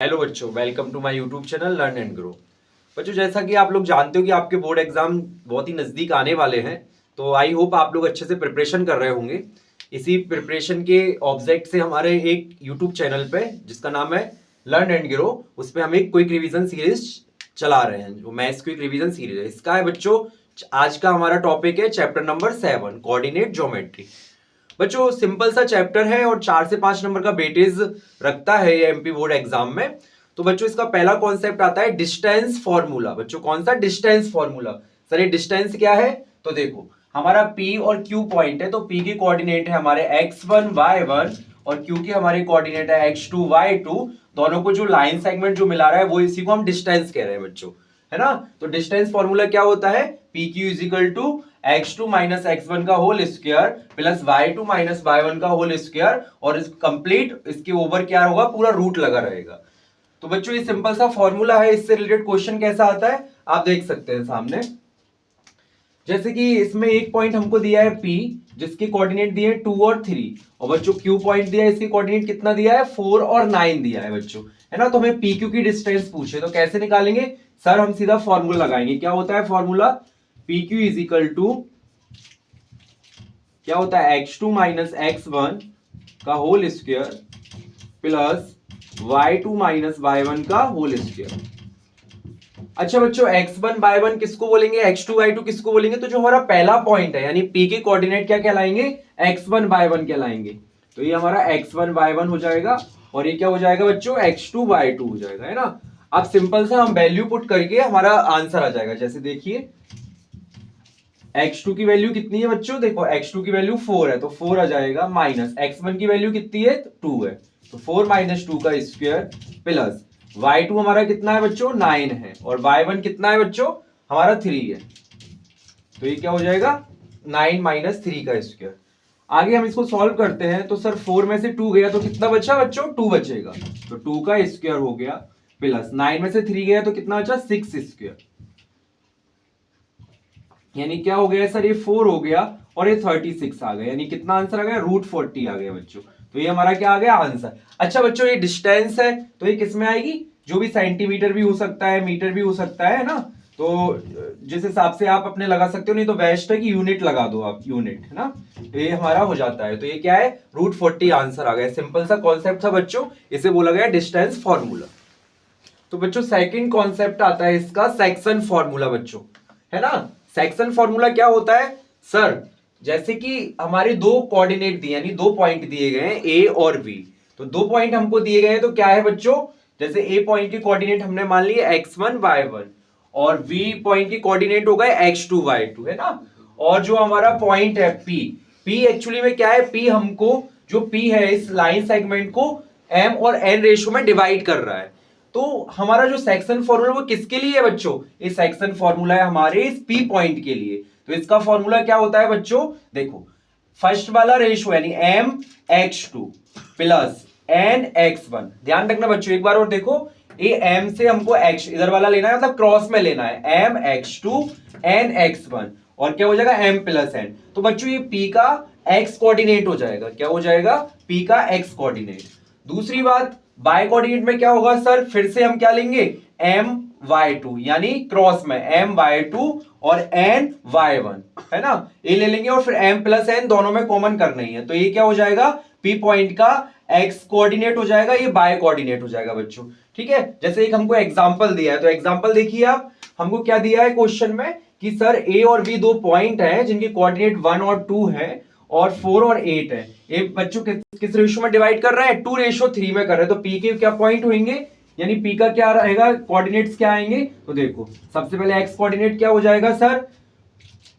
Hello बच्चों, welcome to my YouTube channel learn and grow. बच्चों, जैसा कि आप लोग जानते हो कि आपके बोर्ड एग्जाम बहुत ही नज़दीक आने वाले हैं, तो आई होप आप लोग अच्छे से प्रिपरेशन कर रहे होंगे। इसी प्रिपरेशन के ऑब्जेक्ट से हमारे एक यूट्यूब चैनल पे जिसका नाम है लर्न एंड ग्रो, उस पर हम एक क्विक रिवीजन सीरीज चला रहे हैं, जो मैथ्स क्विक रिवीजन सीरीज है। इसका है बच्चों, आज का हमारा टॉपिक है चैप्टर नंबर 7, कोऑर्डिनेट ज्योमेट्री। बच्चों, सिंपल सा चैप्टर है और 4 से 5 नंबर का वेटेज रखता है ये एमपी बोर्ड एग्जाम में। तो बच्चों, इसका पहला कॉन्सेप्ट आता है डिस्टेंस फॉर्मूला। बच्चों, कौन सा डिस्टेंस फॉर्मूला? सर, ये डिस्टेंस क्या है? तो देखो, हमारा P और Q पॉइंट है, तो P की कोऑर्डिनेट है हमारे x1 y1 और Q की हमारी कोऑर्डिनेट है x2 y2। दोनों को जो लाइन सेगमेंट जो मिला रहा है वो इसी को हम डिस्टेंस कह रहे हैं बच्चों, है ना। तो डिस्टेंस फॉर्मूला क्या होता है? PQ is equal to x2 minus x1 का whole square plus y2 minus y1 का होल स्क्वायर, और इस कंप्लीट इसके ओवर क्या होगा? पूरा रूट लगा रहेगा। तो बच्चों, ये सिंपल सा फॉर्मूला है। इससे रिलेटेड क्वेश्चन कैसा आता है आप देख सकते हैं सामने। जैसे कि इसमें एक पॉइंट हमको दिया है P, जिसके कोऑर्डिनेट दिए हैं 2 और 3, और बच्चों Q पॉइंट दिया है, इसकी कोऑर्डिनेट कितना दिया है? 4 और 9 दिया है बच्चों, है ना। तो हमें PQ की डिस्टेंस पूछे, तो कैसे निकालेंगे? सर, हम सीधा फॉर्मूला लगाएंगे। क्या होता है formula? PQ is equal to क्या होता है? x2 माइनस x1 का whole square plus y2 minus y1 का होल स्क्वायर। अच्छा बच्चों, x1 y1 किसको बोलेंगे? x2 y2 किसको बोलेंगे? तो जो हमारा पहला पॉइंट है यानी P के कोऑर्डिनेट क्या कहलाएंगे? x1 y1 कहलाएंगे। तो ये हमारा x1 y1 हो जाएगा, और ये क्या हो जाएगा बच्चों? x2 y2 हो जाएगा, है ना। अब सिंपल सा हम वैल्यू पुट करके हमारा आंसर आ जाएगा। जैसे देखिए, x2 की वैल्यू कितनी है बच्चों? देखो, x2 की वैल्यू 4 है, तो 4 आ जाएगा, माइनस x1 की वैल्यू कितनी है? 2 है, तो 4 माइनस 2 का स्क्वायर प्लस y2 हमारा कितना है बच्चों? 9 है, और y1 कितना है बच्चों? हमारा 3 है। तो ये क्या हो जाएगा? 9 माइनस 3 का स्क्वायर। आगे हम इसको सॉल्व करते हैं, तो सर 4 में से 2 गया तो कितना बचा बच्चों? 2 बचेगा, तो 2 का स्क्वायर हो गया, प्लस 9 में से 3 गया तो कितना बचा? 6 स्क्वायर। यानी क्या हो गया सर? ये 4 हो गया और ये 36 आ गया, यानी कितना आंसर आ गया? √40 आ गया बच्चों। तो ये हमारा क्या आ गया? आंसर। अच्छा बच्चों, ये डिस्टेंस है तो ये किस में आएगी? जो भी सेंटीमीटर भी हो सकता है, मीटर भी हो सकता है ना। तो जिस हिसाब से आप अपने लगा सकते हो, नहीं तो बेस्ट है कि यूनिट लगा दो आप, यूनिट, है ना। तो ये हमारा हो जाता है। तो ये क्या है? √40 आंसर आ गया। सिंपल सा कॉन्सेप्ट था बच्चों, इसे बोला गया डिस्टेंस फॉर्मूला। तो बच्चों, सेकंड कॉन्सेप्ट आता है इसका सेक्शन फॉर्मूला बच्चों, है ना। सेक्शन फॉर्मूला क्या होता है? सर, जैसे कि हमारे दो कोऑर्डिनेट दिए, यानी दो पॉइंट दिए गए हैं ए और बी। तो दो पॉइंट हमको दिए गए हैं, तो क्या है बच्चों? जैसे ए पॉइंट की कोऑर्डिनेट हमने मान ली x1 y1, और बी पॉइंट की कोऑर्डिनेट हो गए x2 y2, है ना। और जो हमारा पॉइंट है P एक्चुअली में क्या है? P हमको, जो P है इस लाइन सेगमेंट को m और n रेशो में डिवाइड कर रहा है। तो हमारा जो सेक्शन फॉर्मूला वो किसके लिए है बच्चों? ये सेक्शन फॉर्मूला है हमारे इस P पॉइंट के लिए। तो इसका फॉर्मूला क्या होता है बच्चों? देखो, फर्स्ट वाला रेशो यानी mx2 प्लस nx1। ध्यान रखना बच्चों, एक बार और देखो, ये m से हमको x इधर वाला लेना है, मतलब क्रॉस में लेना है, mx2 nx1, और क्या हो जाएगा? m plus n। तो बच्चों, ये P का x कोऑर्डिनेट हो जाएगा। क्या हो जाएगा? P का x कोऑर्डिनेट। दूसरी बात, बाय कोऑर्डिनेट में क्या होगा सर? फिर से हम क्या लेंगे? my2, यानी क्रॉस में my2 और ny1, है ना। ये ले लेंगे और फिर m प्लस n दोनों में कॉमन करना ही है। तो ये क्या हो जाएगा? P पॉइंट का x कोऑर्डिनेट हो जाएगा, ये बाय कोऑर्डिनेट हो जाएगा बच्चों। ठीक है, जैसे एक हमको एग्जांपल दिया है, तो एग्जांपल देखिए आप। हमको क्या दिया है क्वेश्चन में कि सर a और b दो पॉइंट हैं जिनकी कोऑर्डिनेट 1 और 2 है, और 4 और 8 है। ये बच्चों किस रेशियो में डिवाइड कर रहा है? 2:3 में कर रहे हैं। तो P के क्या पॉइंट होंगे, यानी P का क्या रहेगा? कोऑर्डिनेट्स क्या आएंगे? तो देखो, सबसे पहले x कोऑर्डिनेट क्या हो जाएगा सर?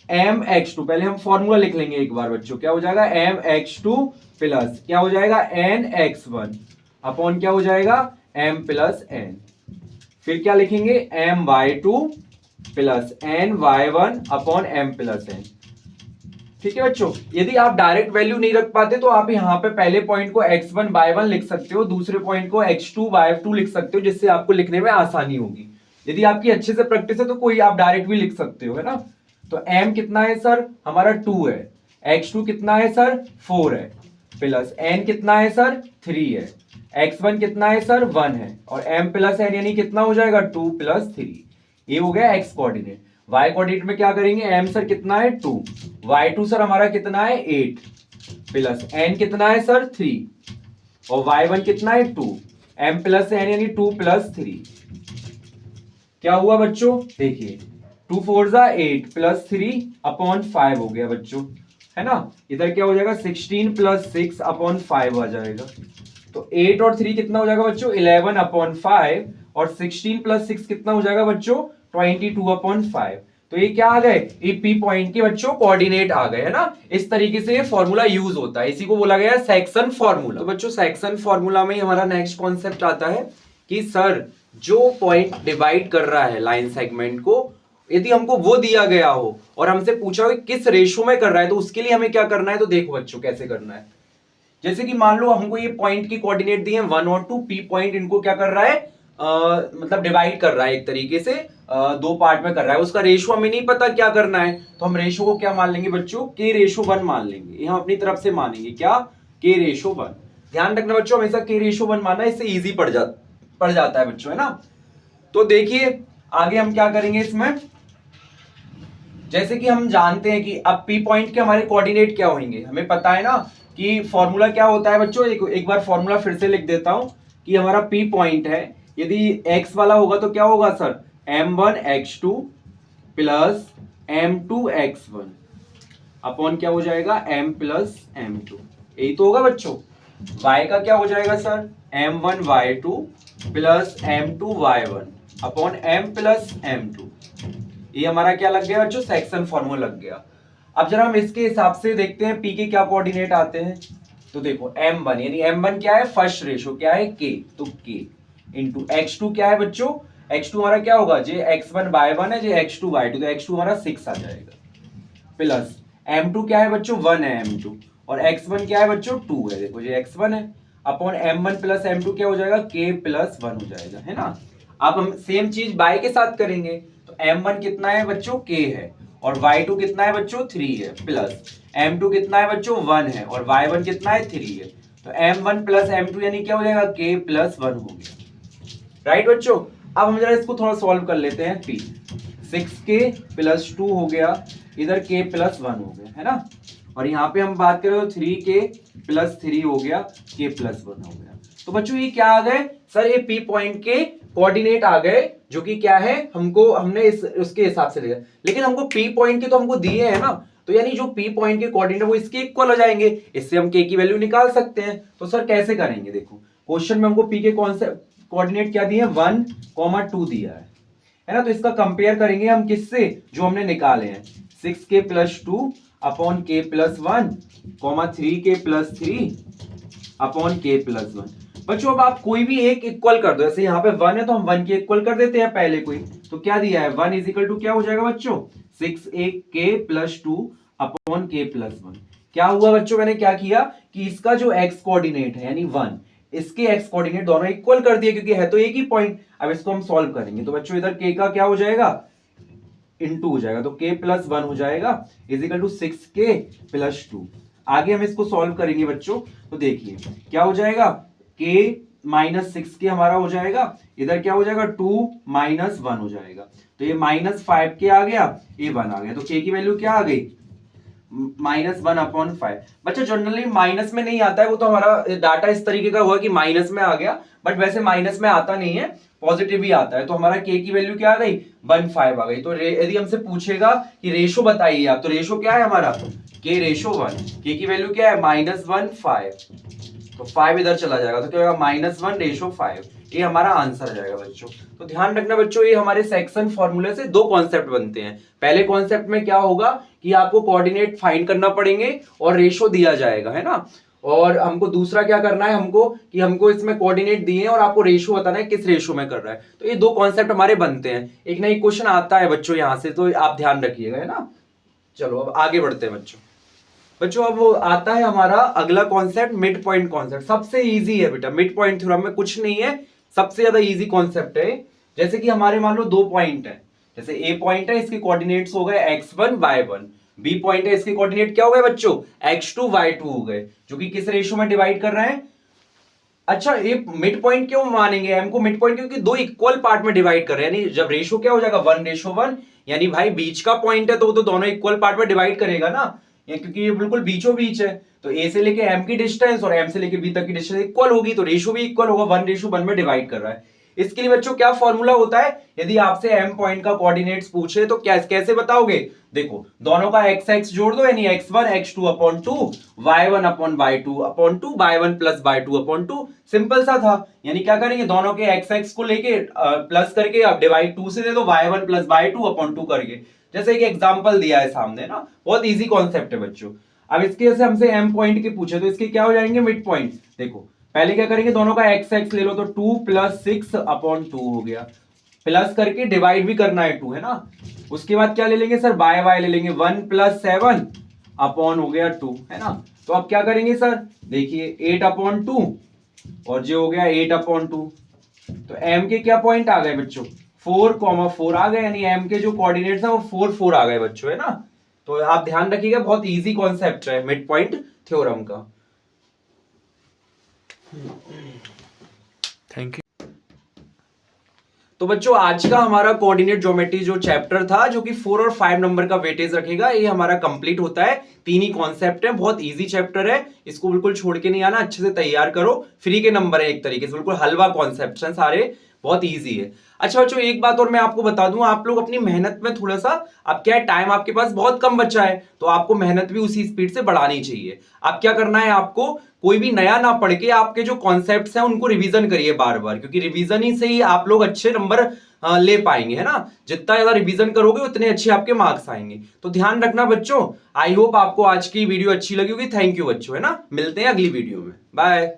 mx2। पहले हम फॉर्मूला लिख लेंगे एक बार बच्चों। क्या हो जाएगा? mx2 प्लस क्या हो जाएगा? nx1 अपॉन क्या हो जाएगा? m plus n। फिर क्या लिखेंगे? my2 plus ny1 upon m plus n। ठीक है बच्चों, यदि आप डायरेक्ट वैल्यू नहीं रख पाते तो आप यहाँ पे पहले पॉइंट को x1 y1 लिख सकते हो, दूसरे पॉइंट को x2 y2 लिख सकते हो, जिससे आपको लिखने में आसानी होगी। यदि आपकी अच्छे से प्रैक्टिस है तो कोई आप डायरेक्ट भी लिख सकते हो, है ना। तो m कितना है सर? हमारा 2 है। x2 कितना है सर? 4 है। प्लस n कितना है सर 3 है, x1 कितना है सर 1 है, और m प्लस n यानी कितना हो जाएगा 2 प्लस 3। ये हो गया x कोऑर्डिनेट। y कोऑर्डिनेट में क्या करेंगे, m सर कितना है 2, y2 सर हमारा कितना है 8 प्लस n कितना है सर 3 और y1 कितना है 2, m प्लस n यानी 2 प्लस 3। क्या हुआ बच्चों, देखिए 2 4 जा 8 प्लस 3 अपॉन 5 हो गया बच्चों, है ना। इधर क्या हो जाएगा 16 प्लस 6 अपॉन 5 आ जाएगा। तो 8 और 3 कितना हो जाएगा बच्चों 11 अपॉन 5 और 16 प्लस 6 कितना हो जाएगा बच्चों 22 अपॉन 5। तो ये क्या आ गए, ये पी पॉइंट के बच्चों कोऑर्डिनेट आ गए, है ना। इस तरीके से ये फॉर्मूला यूज होता है, इसी को बोला गया है सेक्शन फॉर्मूला। तो बच्चों सेक्शन फॉर्मूला में हमारा नेक्स्ट कॉन्सेप्ट आता है कि सर जो पॉइंट डिवाइड कर रहा है लाइन सेगमेंट को, यदि हमको वो दिया गया हो और हमसे पूछा हो किस रेशो में कर रहा है, तो उसके लिए हमें क्या करना है। तो देखो बच्चों कैसे करना है, जैसे कि मान लो हमको ये पॉइंट की कोऑर्डिनेट दिए हैं 1 और 2, पी पॉइंट इनको क्या कर रहा है मतलब डिवाइड कर रहा है एक तरीके से, दो पार्ट में कर रहा है। उसका रेशो हमें नहीं पता क्या करना है, तो हम रेशो को क्या मान लेंगे बच्चों k रेशो 1 मान लेंगे। हम अपनी तरफ से मानेंगे क्या k रेशो 1। ध्यान रखना बच्चों हमेशा k रेशो 1 मानना, इससे इजी पड़ जाता है बच्चों, है ना। तो देखिए आगे हम क्या करेंगे इसमें, जैसे कि हम जानते हैं कि अब पी पॉइंट के हमारे कोऑर्डिनेट क्या होंगे, हमें पता है ना कि फॉर्मूला क्या होता है बच्चों। एक बार फॉर्मूला फिर से लिख देता हूं कि हमारा पी पॉइंट है, यदि x वाला होगा तो क्या होगा sir m1 x2 plus m2 x1 upon क्या हो जाएगा m प्लस m2, यही तो होगा बच्चों। y का क्या हो जाएगा sir m1 y2 plus m2 y1 upon m plus m2। ये हमारा क्या लग गया बच्चों, सेक्शन फॉर्मूला लग गया। अब जरा हम इसके हिसाब से देखते हैं पी के क्या कोऑर्डिनेट आते हैं। तो देखो m1 यानी m1 क्या है, फर्स्ट रेशो क्या है k, तो k इंटू x2 क्या है बच्चों, x2 हमारा क्या होगा, जे x1 y1 है, जे x2 y2, तो x2 हमारा 6 आ जाएगा प्लस m2 क्या है बच्चों 1 है m2 और x1 क्या है बच्चों 2 है, देखो जे x1 है अपॉन m1 प्लस m2 क्या हो जाएगा k प्लस 1 हो जाएगा, है ना। अब हम सेम चीज y के साथ करेंगे, तो m1 कितना है बच्चों k है और y2 कितना है बच्चों 3 है प्लस m2 कितना है बच्चों 1 है और y1 कितना है 3 है, तो m1 प्लस m2 यानी क्या हो जाएगा k प्लस 1 हो गया, राइट बच्चों। अब हम जरा इसको थोड़ा सॉल्व कर लेते हैं। p 6k प्लस 2 हो गया, इधर k प्लस 1 हो गया, है ना। और यहाँ पे हम बात करें तो 3k प्लस 3 हो गया, k प्लस 1 हो गया। तो बच्चों ये क्या आ गए सर, ये p पॉइंट के कोऑर्डिनेट आ गए, जो कि क्या है हमने उसके हिसाब से लिया, लेकिन हमको p पॉइंट के तो हमको दिए हैं ना, तो यानी जो p पॉइंट के कोऑर्डिनेट वो इसके इक्वल हो जाएंगे, इससे हम k की वैल्यू निकाल सकते हैं। तो सर कैसे करेंगे, देखो क्वेश्चन में हमको p के कोऑर्डिनेट क्या दिए हैं 1,2 दिया है ना। तो इसका कंपेयर करेंगे हम किससे, जो हमने निकाले हैं 6k plus 2 upon k plus 1 3k plus 3 upon k plus 1। बच्चों अब आप कोई भी एक इक्वल कर दो, जैसे यहाँ पे 1 है तो हम 1 के इक्वल कर देते हैं पहले कोई, तो क्या दिया है 1 इज इक्वल टू क्या हो जाएगा बच्चों 6k plus 2 upon k plus 1। क्या हुआ बच्चों, मैंने क्या किया कि इसका जो x कोऑर्डिनेट है यानी 1, इसके x कोऑर्डिनेट दोनों इक्वल कर दिए क्योंकि है तो एक ही पॉइंट। अब इसको हम सॉल्व करेंगे, तो बच्चों इधर k का क्या हो जाएगा इनटू हो जाएगा, तो k प्लस 1 हो जाएगा is equal to 6k plus 2। आगे हम इसको सॉल्व करेंगे बच्चों, तो देखिए क्या हो जाएगा k माइनस 6k हमारा हो जाएगा, इधर क्या हो जाएगा 2 माइनस 1 हो जाएगा, तो ये माइनस 5k आ गया, ये 1 आ गया, तो k की वैल्यू क्या आ गई -1 अपॉन 5। बच्चों जनरली माइनस में नहीं आता है, वो तो हमारा डाटा इस तरीके का हुआ कि माइनस में आ गया, बट वैसे माइनस में आता नहीं है, पॉजिटिव ही आता है। तो हमारा k की वैल्यू क्या आ गई 1,5 आ गई। तो यदि हमसे पूछेगा कि रेशो बताइए आप, तो रेशो क्या है हमारा k रेशो 1, k की वैल्यू क्या है -1,5, तो 5 इधर चला जाएगा, तो क्या होगा -1 रेशो 5, ये हमारा आंसर आ जाएगा बच्चों। तो ध्यान रखना बच्चों, ये हमारे सेक्शन फॉर्मूले से दो कॉन्सेप्ट बनते हैं। पहले कॉन्सेप्ट में क्या होगा कि आपको कोऑर्डिनेट फाइंड करना पड़ेंगे और रेशो दिया जाएगा, है ना। और हमको दूसरा क्या करना है, हमको इसमें कोऑर्डिनेट दिए हैं और आपको रेशो बताना है किस रेशो में कर रहा है। तो ये दो कॉन्सेप्ट हमारे बनते हैं, एक ना एक क्वेश्चन आता है बच्चों यहाँ से, तो आप ध्यान रखिएगा, है ना। चलो अब आगे बढ़ते हैं बच्चों। अब वो आता है हमारा अगला कॉन्सेप्ट मिड पॉइंट कॉन्सेप्ट। सबसे इजी है बेटा, मिड पॉइंट थ्योरम में कुछ नहीं है, सबसे ज्यादा इजी कॉन्सेप्ट है। जैसे कि हमारे मान लो दो पॉइंट है, जैसे ए पॉइंट है, इसके कोऑर्डिनेट्स हो गए x1 y1, बी पॉइंट है, इसके कोऑर्डिनेट क्या हो गए बच्चों, x2 y2 हो गए, जो कि किस रेशियो में डिवाइड कर रहे हैं। अच्छा, ये मिड पॉइंट क्यों मानेंगे एम को मिड पॉइंट, क्योंकि दो इक्वल पार्ट में डिवाइड कर रहे हैं, यानी जब रेशियो क्या हो जाएगा 1:1, यानी भाई बीच का पॉइंट है तो वो तो दोनों इक्वल पार्ट में डिवाइड करेगा ना, ये क्योंकि ये बिल्कुल बीचों बीच है, तो ए से लेके एम की डिस्टेंस और एम से लेके बी तक की डिस्टेंस इक्वल होगी, तो रेशियो भी इक्वल होगा, 1:1 में डिवाइड कर रहा है। इसके लिए बच्चों क्या फॉर्मूला होता है, यदि आपसे एम पॉइंट का कोऑर्डिनेट्स पूछे तो क्या कैसे बताओगे, देखो दोनों का एक्स एक्स जोड़ दो, यानी x1 x2 upon 2 y1 upon y2 upon 2 y1 plus y2 upon 2, simple सा था। यानी क्या करेंगे, दोनों के एक्स एक्स को लेके प्लस करके अब डिवाइड 2 से दे दो, y1 प्लस y2 अपॉन 2 करके, जैसे एक एग्जांपल दिया है सामने ना, बहुत इजी कॉन्सेप्ट है बच्चों। अब इसके जैसे हमसे एम पॉइंट के पूछे तो इसके क्या हो जाएंगे मिड पॉइंट, देखो पहले क्या करेंगे, दोनों का एक्स एक्स ले लो तो 2 प्लस 6 अपॉन 2 हो गया, प्लस करके डिवाइड भी करना है 2 है ना, उसके बाद क्या ले लेंगे सर, बाय बाय ले लेंगे, 1 प्लस 7 अपॉन हो गया 2 है ना, तो अब क्या करेंगे सर, देखिए 8 अपॉन 2 और जो हो गया 8 अपॉन 2, तो एम के क्या पॉइंट आ गए बच्चों, 4,4 आ गए, यानी एम के जो कोऑर्डिनेट्स हैं वो 4 4 आ गए बच्चों है ना। तो आप ध्यान रखिएगा, बहुत इजी कॉन्सेप्ट है मिड पॉइंट थ्योरम का। Thank you. तो बच्चों आज का हमारा कोऑर्डिनेट ज्योमेट्री जो चैप्टर था, जो कि 4 और 5 नंबर का वेटेज रखेगा, ये हमारा कंप्लीट होता है। तीन ही कॉन्सेप्ट है, बहुत इजी चैप्टर है, इसको बिल्कुल छोड़ के नहीं आना, अच्छे से तैयार करो, फ्री के नंबर है एक तरीके से, बिल्कुल हलवा कॉन्सेप्ट है सारे, बहुत इजी है। अच्छा बच्चों एक बात और मैं आपको बता दूं, आप लोग अपनी मेहनत में थोड़ा सा, अब क्या है टाइम आपके पास बहुत कम बचा है, तो आपको मेहनत भी उसी स्पीड से बढ़ानी चाहिए। आप क्या करना है, आपको कोई भी नया ना पढ़ के आपके जो कॉन्सेप्ट्स हैं उनको रिवीजन करिए बार बार, क्योंकि रिवीजन ही से ही आप लोग अच्छे नंबर ले पाएंगे है ना, जितना ज्यादा रिवीजन करोगे उतने अच्छे आपके मार्क्स आएंगे। तो ध्यान रखना बच्चों, आई होप आपको आज की वीडियो अच्छी लगी होगी। थैंक यू बच्चों है ना, मिलते हैं अगली वीडियो में, बाय।